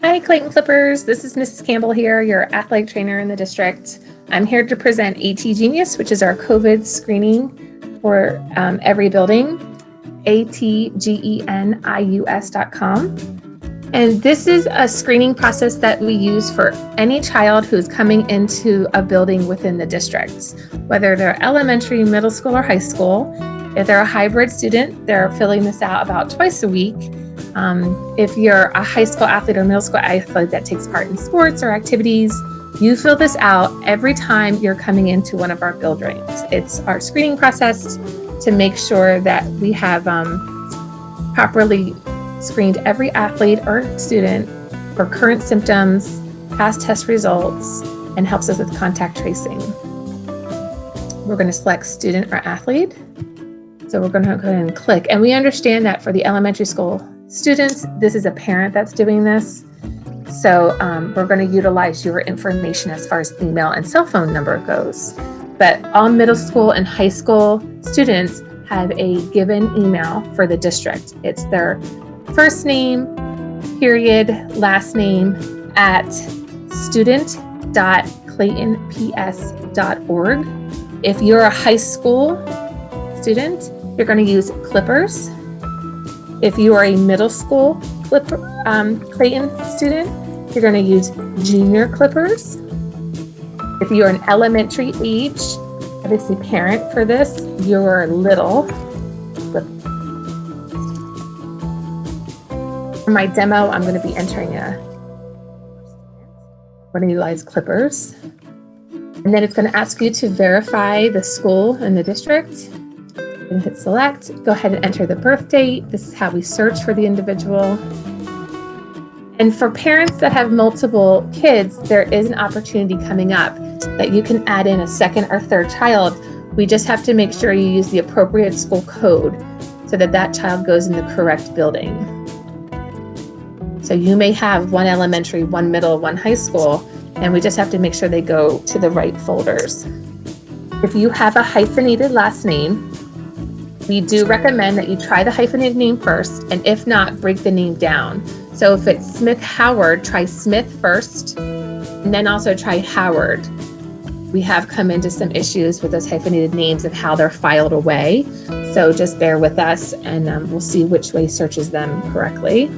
Hi, Clayton Clippers. This is Mrs. Campbell here, your athletic trainer in the district. I'm here to present ATGenius, which is our COVID screening for every building, ATGenius.com. And this is a screening process that we use for any child who's coming into a building within the district, whether they're elementary, middle school, or high school. If they're a hybrid student, they're filling this out about twice a week. If you're a high school athlete or middle school athlete that takes part in sports or activities, you fill this out every time you're coming into one of our buildings. It's our screening process to make sure that we have properly screened every athlete or student for current symptoms, past test results, and helps us with contact tracing. We're going to select student or athlete. So we're going to go ahead and click. And we understand that for the elementary school students, this is a parent that's doing this. So we're going to utilize your information as far as email and cell phone number goes. But all middle school and high school students have a given email for the district. It's their first name, period, last name at student.claytonps.org. If you're a high school student, you're going to use Clippers. If you are a middle school Clayton student, you're going to use Junior Clippers. If you're an elementary age, obviously parent for this, you're little. For my demo, I'm going to be entering I'm going to utilize Clippers. And then it's going to ask you to verify the school and the district. And hit select, go ahead and enter the birth date. This is how we search for the individual. And for parents that have multiple kids, there is an opportunity coming up that you can add in a second or third child. We just have to make sure you use the appropriate school code so that that child goes in the correct building. So you may have one elementary, one middle, one high school, and we just have to make sure they go to the right folders. If you have a hyphenated last name, we do recommend that you try the hyphenated name first, and if not, break the name down. So if it's Smith Howard, try Smith first, and then also try Howard. We have come into some issues with those hyphenated names of how they're filed away. So just bear with us, and we'll see which way searches them correctly.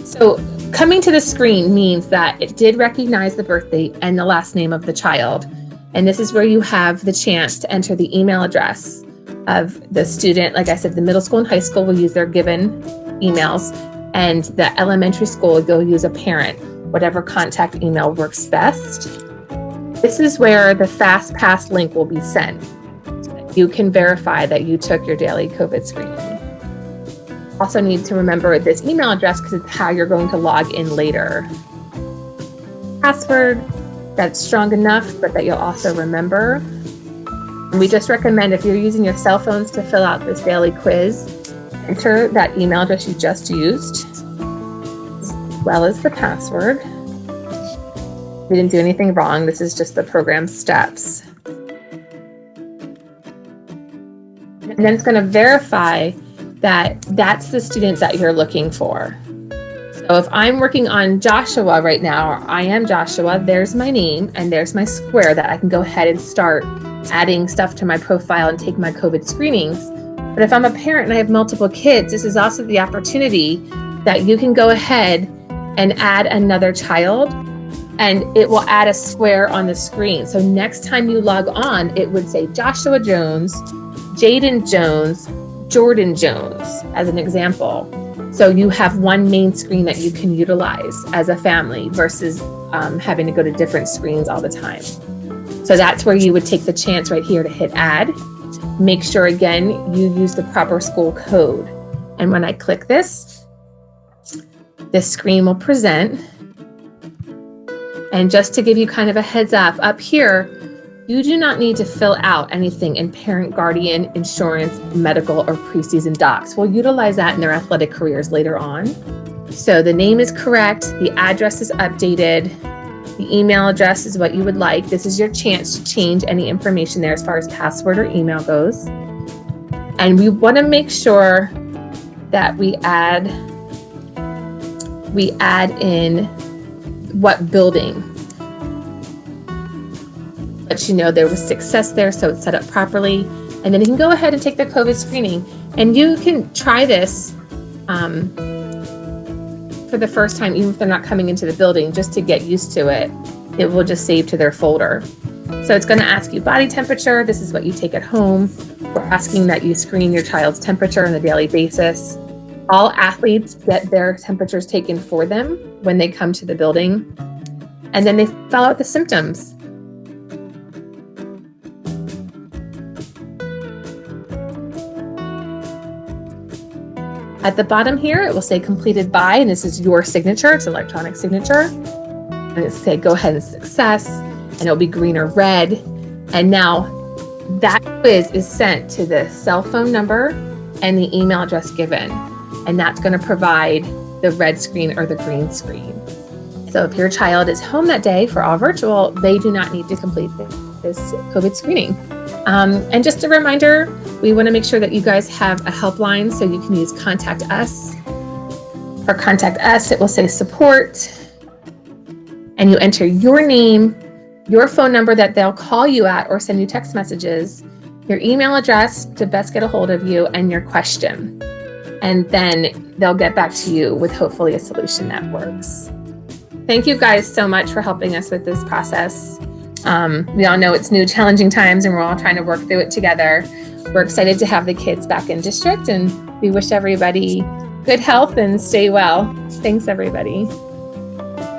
So coming to the screen means that it did recognize the birth date and the last name of the child. And this is where you have the chance to enter the email address of the student. Like I said, the middle school and high school will use their given emails, and the elementary school, they'll use a parent, whatever contact email works best. This is where the FastPass link will be sent. You can verify that you took your daily COVID screening. Also need to remember this email address because it's how you're going to log in later. Password that's strong enough, but that you'll also remember. And we just recommend if you're using your cell phones to fill out this daily quiz, enter that email address you just used, as well as the password. We didn't do anything wrong. This is just the program steps. And then it's going to verify that that's the student that you're looking for. So if I'm working on Joshua right now, or I am Joshua, there's my name and there's my square that I can go ahead and start adding stuff to my profile and take my COVID screenings. But if I'm a parent and I have multiple kids, this is also the opportunity that you can go ahead and add another child, and it will add a square on the screen. So next time you log on, it would say Joshua Jones, Jaden Jones, Jordan Jones, as an example. So you have one main screen that you can utilize as a family versus having to go to different screens all the time. So that's where you would take the chance right here to hit add. Make sure, again, you use the proper school code. And when I click this screen will present. And just to give you kind of a heads up here, you do not need to fill out anything in parent, guardian, insurance, medical, or preseason docs. We'll utilize that in their athletic careers later on. So the name is correct, the address is updated, the email address is what you would like. This is your chance to change any information there as far as password or email goes. And we want to make sure that we add in what building. Let you know there was success there, so it's set up properly. And then you can go ahead and take the COVID screening. And you can try this for the first time, even if they're not coming into the building, just to get used to it. It will just save to their folder. So it's going to ask you body temperature. This is what you take at home. We're asking that you screen your child's temperature on a daily basis. All athletes get their temperatures taken for them when they come to the building. And then they fill out the symptoms. At the bottom here, it will say completed by, and this is your signature. It's electronic signature. And it say go ahead and success, and it'll be green or red. And now that quiz is sent to the cell phone number and the email address given. And that's going to provide the red screen or the green screen. So if your child is home that day for all virtual, they do not need to complete this COVID screening. And just a reminder, we want to make sure that you guys have a helpline, so you can use Contact Us. For Contact Us, it will say support, and you enter your name, your phone number that they'll call you at or send you text messages, your email address to best get a hold of you, and your question. And then they'll get back to you with hopefully a solution that works. Thank you guys so much for helping us with this process. We all know it's new, challenging times, and we're all trying to work through it together. We're excited to have the kids back in district, and we wish everybody good health and stay well. Thanks, everybody.